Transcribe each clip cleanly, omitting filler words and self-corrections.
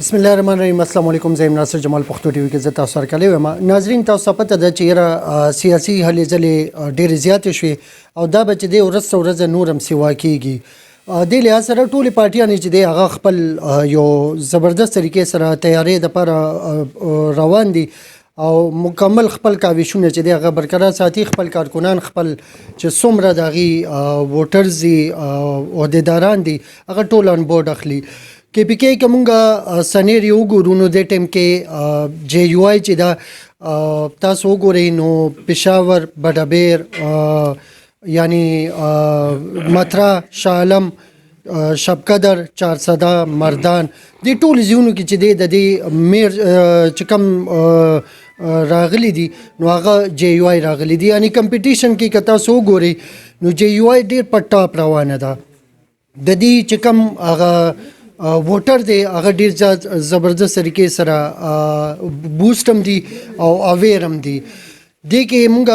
بسم الله الرحمن الرحیم. السلام علیکم. زه ناصر جمال پښتو ټي وي کې زتا سره کلی وم. ناظرین تاسو پته د چیرې سیاسي هلې ځلې ډېر زیات شوي او دا به چې د ورځ نورم سیوا کیږي د لحاظ سره ټولې پارټیانې چې د هغه خپل یو زبردست طریقې سره تیاری د پر روان دي او مکمل خپل کاوشونه چې د هغه برقرار ساتي. خپل کارکنان خپل چې څومره دغه ووټرز دي او عہدیداران دي هغه ټول آن بورډ اخلي. کې پی کې کومه سنیریو ګورو نو د ټیم کې جے یو آی چې دا تاسو وګورئ نو پېښور بډابیر یعنی مترا شالم شبقدر چارسده مردان د ټول زیونو کې چې د دې میر چې کوم راغلي دي نو هغه جے یو آی راغلي دي. یعنی کمپټیشن کې که تاسو وګورئ نو جے یو آی ډېر په ټاپ روانه ده. د دې چې کوم هغه ووټر دی هغه ډېر زبردست طریقې سره بوسټ هم دي او اویر هم دي. دې کې مونږ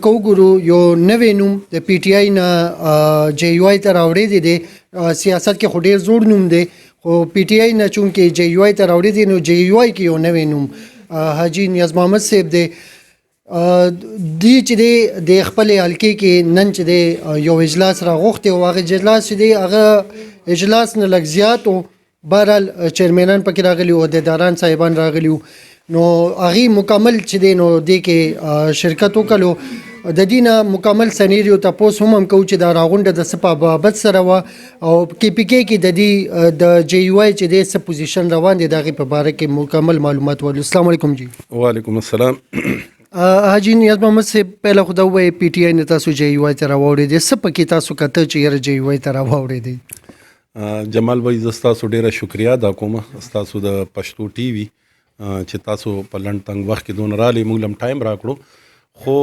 کو ګورو یو نوې نوم د پی ټی آی نه جے یو آی ته راوړی دی. سیاست کې خو ډېر زوړ نوم دی خو پی ټی آی نه چونکې جے یو آی ته راوړی دی نو جے یو آی کې یو نوې نوم حاجی نیاز محمد صاحب دی. دی چې د خپل حلقې کې نن چې دی یو اجلاس راغوښتی او هغه اجلاس چې دی هغه اجلاس نه لږ زیات و. بهرحال چیرمنان پکې راغلي وو، عہدیداران صاحبان راغلي وو نو هغې مکمل چې دی نو دې کې شرکت وکړو. د دې نه مکمل سنیریو تپوس هم کوو چې دا راغونډه د څه په بابت سره وه او کې پی کې د دې د جے یو آی چې دی څه پوزیشن روان دی د هغې په باره کې مکمل معلومات ولرو. السلام علیکم جی. وعلیکم السلام. حاجی نیاز محمد صاحب پهله خو دا ووایئ پی ټی آی نه تاسو جے یو آی ته راواوړی دی، څه پکې تاسو کته چې یاره جے یو آی ته راواوړی دی؟ جمال بھائی زه ستاسو ډیره شکریا ادا کوم ستاسو د پښتو ټي وي چې تاسو په لنډ تنګ وخت کې دون رالی موږ لم ټایم راکړو. خو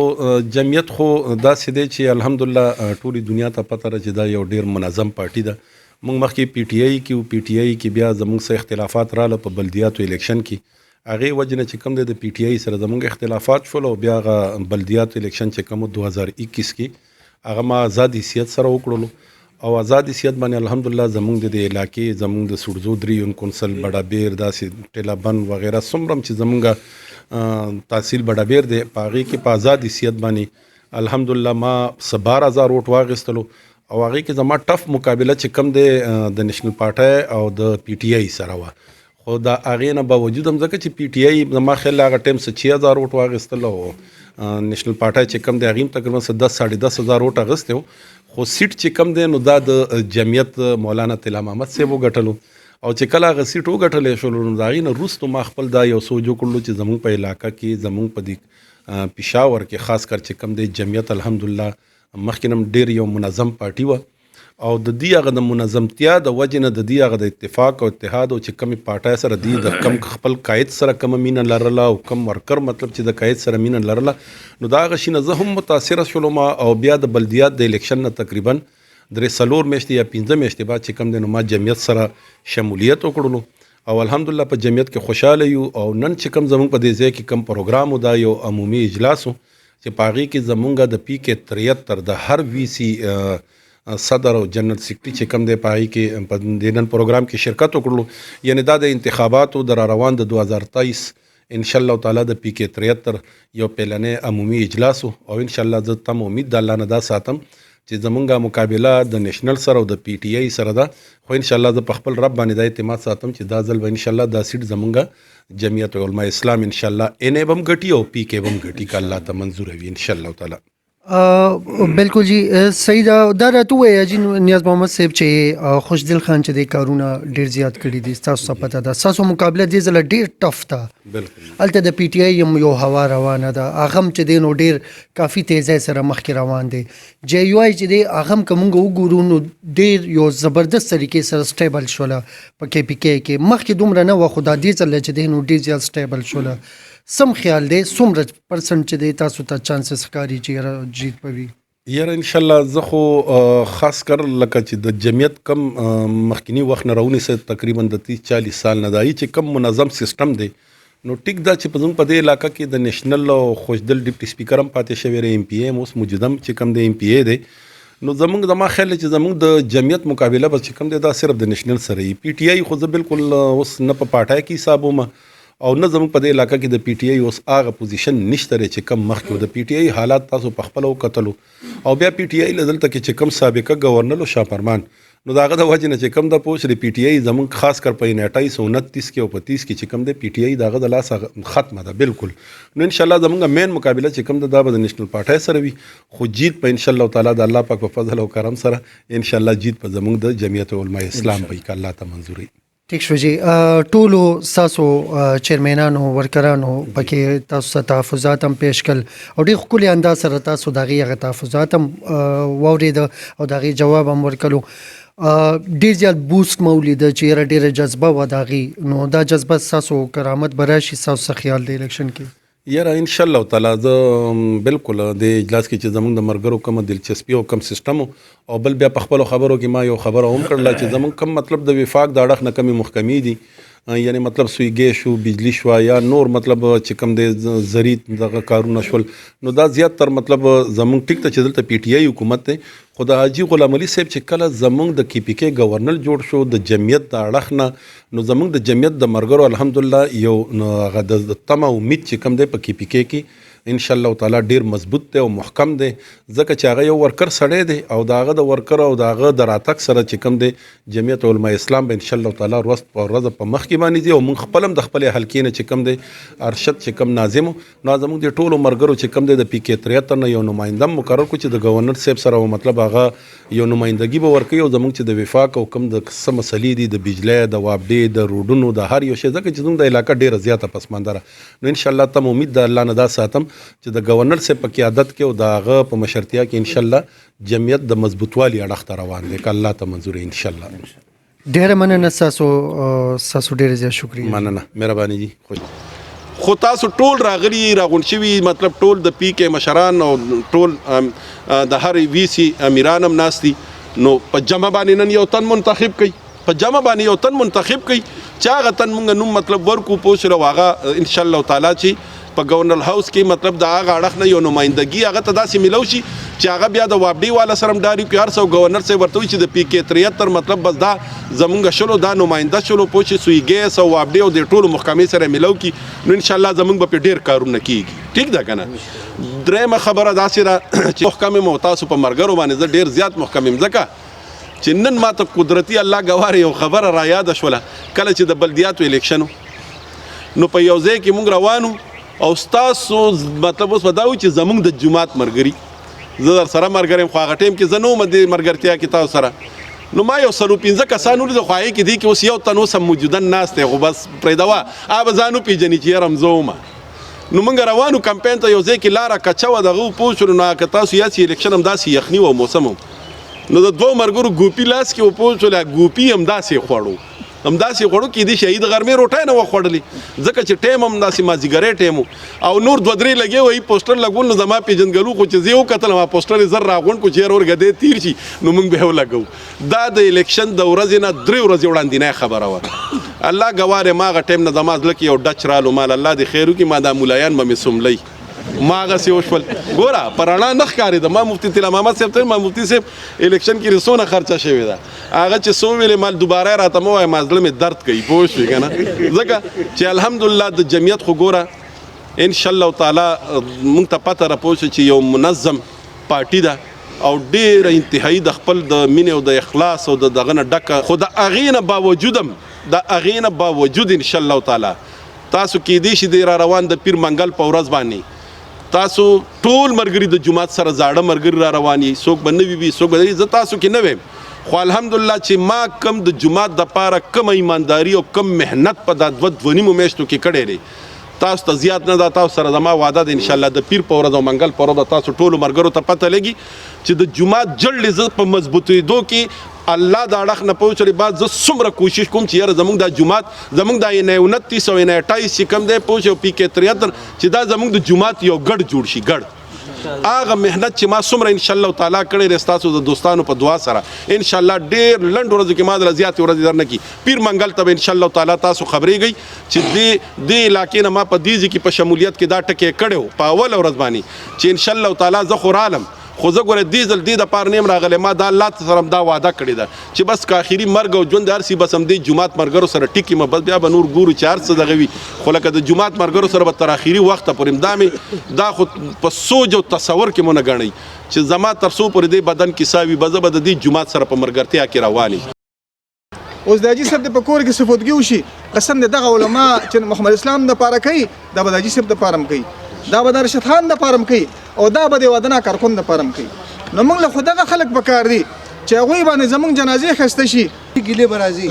جمعیت خو داسې دی چې الحمدلله ټولې دنیا ته پته ده چې دا یو ډیر منظم پارټي ده. موږ مخکې پی ټی آی کې پی ټی آی کې بیا زموږ سره اختلافات رااله په بلدیاتو الیکشن کې. هغې وجې نه چې کوم دی د پی ټی آی سره زموږ اختلافات شول او بیا هغه بلدیاتو الیکشن چې کوم 2021 کې هغه ما آزاد حیثیت سره وکړلو او آزاد حیثیت باندې الحمدلله زموږ د علاقې زموږ د سوړزو دریون کونسل بډابیر داسې ټیلابن وغیره څومره چې زموږ تحصیل بډابیر دی په هغې کې په آزاد حیثیت باندې الحمدلله ما 12,000 ووټ واخیستلو او هغې کې زما ټف مقابله چې کم دی د نیشنل پارټۍ او د پی ټی آی سره وه. خو د هغې نه باوجود هم ځکه چې پی ټی آی زما خیال هغه ټایم 6,000 ووټ واخیستل او نیشنل پارټۍ چې کم دی هغې هم تقریبا 10,000 ووټ اخیستی و. خو سیټ چې کم دی نو دا د جمعیت مولانا طلا محمد صاحب وګټلو او چې کله هغه سیټ وګټلی شولو نو د هغې نه وروستو ما خپل دا یو سوچ وکړلو چې زموږ په علاقه کې زموږ په دې پېښور کې خاص کر چې کم دی جمعیت الحمدلله مخکې نه هم ډېر یو منظم پارټي وه او د دې هغه د منظمتیا د وجې نه د دې هغه د اتفاق او اتحاد او چې کمې پارټۍ سره دي د کم خپل قاید سره کمه مینه لرله او کم ورکر مطلب چې د قاید سره مینه لرله نو دا هغه شي نه زه هم متاثره شولم او بیا د بلدیات د الیکشن نه تقریبا 3 میاشتې یا 15 میاشتې بعد چې کم دی نو ما جمعیت سره شمولیت وکړلو او الحمدلله په جمعیت کې خوشحاله یو. او نن چې کم زموږ په دې ځای کې کم پروګرام و دا یو عمومي اجلاس و چې په هغې کې زمونږ د پی کې 73 د هر وی سی صدر او جنرال سیکرټري چې کم دی په هغې کې په دې نن پروګرام کې شرکت وکړلو. یعنی دا د انتخاباتو د را روان د 2023 انشاءالله تعالی د پی کې 73 یو پیلنی عمومي اجلاس او انشاءالله زه تم امید د الله نه دا ساتم چې زمونږ مقابله د نیشنل سره او د پی ټی آی سره ده. خو انشاءالله زه په خپل رب باندې دا اعتماد ساتم چې دا ځل به انشاءالله دا سیټ زمونږ جمعیت علماء اسلام انشاءالله ان به هم ګټي او پی کې به هم ګټي که الله ته منظور وي انشاءالله تعالی. بالکل جی صحیح ده. دا راته ووایه حاجي نیاز محمد صاحب چې خوشدل خان چې د کارونه ډېر زیات کړي دي ستاسو څه پته ده ستاسو مقابله دې ځله ډېر ټف ده. بالکل هلته د پی ټی آی هم یو هوا روانه ده هغه هم چې دی نو ډېر کافي تیزۍ سره مخکې روان دی. جے یو آی چې دی هغه هم که موږ وګورو نو ډېر یو زبردست طریقې سره سټیبل شوله په کې پی کې کې مخکې دومره نه وه خو دا دې ځله چې دی نو ډېر زیات سټیبل شوله. سم خیال دی څومره پرسنټ چې دی تاسو ته چانسز ښکاري چې جیت به وي؟ یاره انشاءالله زه خو خاص کر لکه چې د جمعیت کم مخکینی وخت نه راونیسه تقریبا د 30-40 سال نه دایي چې کم منظم سیستم دی نو ټیک دا چې په زموږ په دې علاقه کې د نیشنل او خوشدل ډیپټي سپیکر هم پاتې شوی دی ایم پی ایم اوس موجودم چې کم د ایم پی ای دی نو زمونږ د ما خیال چې زمونږ د جمعیت مقابله به چې کوم دی دا صرف د نېشنل سره وي. پی ټي آی خو زه بالکل اوس نه په پاټای کې حساب وم او نه زموږ په دې علاقه کې د پی ټي آی اوس هغه پوزیشن نشته چې کم مخکې د پی ټي آی حالات تاسو په خپل وکتلو او بیا پی ټي آی دلته کې چې کم سابقه گورنر او شاپرمان نو داغه د وجه نه چې کم د پوش د پی ټي آی زموږ خاص کر په 2829 کې او په 30 کې چې کم د پی ټي آی داغه د لاس ختمه ده بالکل. نو ان شاء الله زموږ مین مقابله چې کم د نېشنل پارټای سره وي خو جیت په ان شاء الله تعالی د الله پاک په فضل او کرم سره ان شاء الله جیت په زموږ د جمعیت علماء اسلام په کې الله ته منظوري. ٹھیک شو جی ټولو ساسو چیرمنانو ورکرانو پکې تاسو تحفظات هم پیش کړل او ډېر ښکلي انداز سره تاسو دغه هغه تحفظات هم واورید او دغه جواب هم ورکړو. ډېر زیات بوست مولید چې ډېر جذبه و دغه نو دا جذبه تاسو کرامت براشي تاسو خیال د الیکشن کې یاره ان شاء الله تعالی زه بالکل د اجلاس کې چې زمونږ د مرګرو کوم دلچسپي او کم سیستم او بل بیا په خپل خبرو کې ما یو خبره هم کړله چې زمونږ کم مطلب د وفاق د اړخ نه کمی محکمې دي یعنی مطلب سویګې شو بجلی شو یا نور مطلب چې کم د زری دغه کارونه شول نو دا زیات تر مطلب زمونږ ټیک ته چې دلته پی ټي آی حکومت ته خدا حاجی غلام علي صاحب چې کله زمونږ د کی پی کې گورنر جوړ شو د جمعیت د اړخ نه نو زمونږ د جمعیت د مرګرو الحمدلله یو هغه د تمه امید چې کم دی په کی پی کې ان شاء الله تعالی ډیر مضبوط دی او محکم دی ځکه چې هغه یو ورکر سړی دی او داغه د ورکر او داغه د راتک سره چې کم دی جمعیت علماء اسلام به ان شاء الله تعالی ورځ په مخ کې باندې دی او موږ خپل هم د خپل حلقې نه چې کم دی ارشد چې کم ناظم نو زموږ د ټولو مرګرو چې کم دی د پی کې 73 نه یو نماینده مقرر کو چې د گورنر صاحب سره مطلب هغه یو نمائندګي به ورکوي او زموږ چې د وفاق او کم د قسم مسلې دي د بجلی د وابډې د روډونو د هر یو شی ځکه چې زموږ د علاقې ډیره زیاته پسماندره نو ان شاء الله تم امید د الله نه دا ساتم چې د گورنر صاحب په قیادت کې او داغه په مشرتیا کې ان شاء الله جمعیت د مضبوطوالي اړخ ته روان دی ک الله ته منظور ان شاء الله. ډیره مننه تاسو ډیره زیات شکریہ مننه مهرباني جی خوش خو تاسو ټول راغلي راغون شوي مطلب ټول د پی کې مشران او ټول د هر وی سی امیران هم ناستي نو په جمع باندې نن یو تن منتخب کړي په جمع باندې یو تن منتخب کړي چې هغه تن مونږ نوم مطلب ورکو پوښ رو هغه ان شاء الله تعالی چې په گورنر هاوس کې مطلب د هغه اړخ نه یو نمائندګي هغه ته داسې ملو شي چې هغه بیا د وابډي والا سره ډاری کې هر څو گورنر صاحب ورته چې د پی کې 73 مطلب بس دا زمونږ شلو دا نماینده شلو پوښ سویګې سو وابډي او د ټولو محکمې سره ملو کی نو ان شاء الله زمونږ په ډیر کارونه کیږي ٹھیک ده کنه. درېمه خبره داسې را چې محکمې مو تاسو په مرګرو باندې زه ډیر زیات محکمې ځکه چې نن ماته قدرتي الله ګواره یو خبره را یاد شوله کله چې د بلدیاتو الیکشنو نو په یو ځای کې مونږ روانو او تاسو مطلب اوس بداوي چې زمونږ د جماعت مرګري زه در سره مرګرم خو هغه ټیم کې زه نو د مرګرتیا کې تاسو سره نو ما یو سلو 15 کسان ولید خو هغې کې دی کې اوس یو تن اوس هم موجودن ناست دی خو بس پرېږدوه هغه به ځان وپېژني چې یاره مزه نو موږ روانو کمپین ته یو ځای کې لاره کچه وه دغه وپوه شولو نو که تاسو یاسې الیکشن هم داسې یخني و موسم نو د دوو مرګرو ګوپي لاس کې وپوه شولو ګوپي هم داسې خوړو همداسې خوړو کې دي شهید غرمې روټۍ نه وخوړلې ځکه چې ټیم هم داسې مازدیګری ټیم او نور دوه درې لګې وایي پوسټر لګول نو زما پېژندګلو خو چې زه یې وکتلم هغه پوسټر یې زر راغونډ کړو چې یار ورګدی تیر شي نو موږ به یې ولګو دا د الیکشن د ورځې نه 3 ورځې وړاندینۍ خبره وه الله ګواره ما هغه ټیم نه زما زړه کې یو ډچ رالو مال الله دې خیر وکړي ما دا ملایان به مې سملی ما هغسې وشول ګوره په رڼا نه ښکارېده ما مفتي طلا محمد صاحب ته ما مفتي صاحب الیکشن کې څونه خرچه شوې ده هغه چې څو ویلې مال دوباره راته مه وایه ما زړه مې درد کوي پوه شوې که نه ځکه چې الحمدلله د جمعیت خو ګوره ان شاء الله تعالی موږ ته پته راپوه شو چې یو منظم پارټي ده او ډېره انتهایي د خپل د مینې او د اخلاص او د دغه نه ډکه خو د هغې نه باوجود هم د هغې نه باوجود ان شاء الله تعالی تاسو کیدای شي د را روان د پیر منګل په ورځ باندې تاسو ټول مرګري د جماعت سره زاړه مرګري را روان یي څوک به نوي وي څوک به زه تاسو کې نه ویم خو الحمدلله چې ما کم د جماعت دپاره کم ایمانداري او کم محنت په دا 2.5 میاشتو کې کړی دی تاسو ته زیات نه ده تاسو سره زما وعده ده انشاءالله د پیر په ورځ او منګل په ورځ تاسو ټولو مرګرو ته پته لګي چې د جماعت جړلې زه په مضبوطېدو کې الله د اړخ نه پوه بعد زه څومره کوشش کوم چې یاره زمونږ دا جماعت زمونږ دا 29 او 28 چې کوم دی پوه شو پی کې 73 چې دا زمونږ د جماعت یو ګډ جوړ شي ګډ هغه محنت چې ما څومره ان شاء الله تعالی کړی دی ستاسو د دوستانو په دعا سره ان شاء الله ډېر لنډ ورځو کې ما دله زیاتې ورځې درنه کړي پیر منګل ته به ان شاء الله تعالی تاسو خبرېږئ چې دې علاقې نه ما په دې ځای کې په شمولیت کې دا ټکی کړی و په اوله ورځ باندې چې ان شاء الله تعالی زه خو رالم خو زه ګوره دې ځل دې دپاره نه یم راغلی ما دا الله سره دا وعده کړې ده چې بس که اخري مرګ او ژوند هر سي بس همدې جومات ملګرو سره ټیکي م بس بیا به نور ګورو چې هر څه دغه وي خو لکه د جومات ملګرو سره به تر اخري وخته پورې دا خو په سوچ او تصور کې مو نه ګڼئ چې زما تر څو پورې دې بدن کې ساه وي به زه به د دې جومات سره په ملګرتیا کې روان یم اوس د حاجي صاحب د په کور کې سفودګي وشي قسم د دغه علما چې محمد اسلام دپاره کوي دا به د حاجي صاحب دپاره هم کوي دا به د رشد خان دپاره هم کوي او دا به د ودنا کارکون دپاره هم کوي نو موږ له خو دغه خلک پکار دي چې هغوی باندې زموږ جنازې ښایسته شي ګیلې به راځي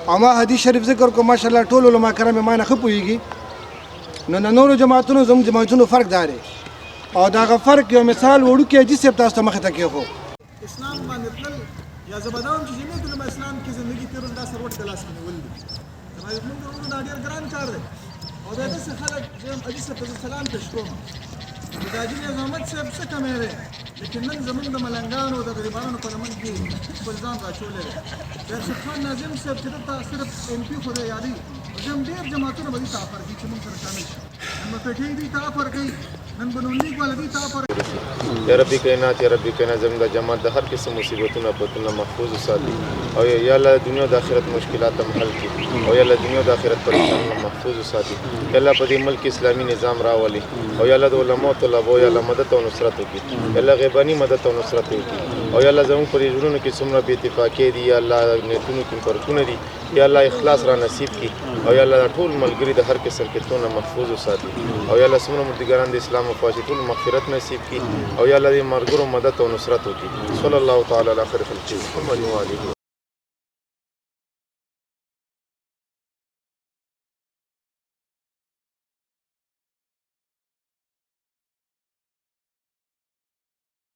او ما حدیث شریف ذکر کو ماشاءالله ټول علما کرام ما نه ښه پوهېږي نو د نورو جماعتونو زموږ جماعتونو فرق دا دی او دغه فرق یو مثال وړوکی حاجي صاحب تاسو ته مخې ته کېښو اسلام باندې تلل یا زه به دا وایم چې جمعیت العلماء اسلام کې زندګي تېرول دا سروټ د لاس کې نیول دي زما زموږ د وروڼو دا ډېر ګران کار دی او دا داسې خلک زه هم حاجي صاحب ته سلام پېښ کوم چې د حاجي نظام احمد صاحب څه کمی دی لیکن نن زموږ د ملنګانو د غریبانو په لمن کې خپل ځان راچولی دی د ارشد خان ناظم صاحب چې دلته صرف ایم پي خو دی یادوي زه هم ډېر جماعتونه به دې ته افر کوي چې موږ سره شامل شي نن به پټۍ دې ته افر کوي نن به نونلیک والا دې ته افر یا ربي کائنات یا ربي کائنات زموږ د جماعت د هر قسم مصیبتونو آفتونو محفوظ وساتي او یا الله دنیا د آخرت مشکلات هم حل کړي او یا الله دنیا د آخرت پریشانیونه محفوظ وساتي یا الله په دې ملک اسلامي نظام راولي او یا الله د علماو طلباو یا الله مدد او نصرت وکړي یا الله غیباني مدد او نصرت وکړي او یا الله زموږ په ژوندونو کې څومره بې اتفاقۍ دي یا الله نیتونو کې فرقونه دي یا الله اخلاص را نصیب کړي او یا الله ټول ملګري د هر قسم کتونه محفوظ وساتي او یا الله څومره مردګاران د اسلام او فاسد ټول مغفرت نصیب کړي او یا الله دې مرګرو مدد او نصرت وکړي صلی الله تعالی علی خیر خلقه محمد و علیه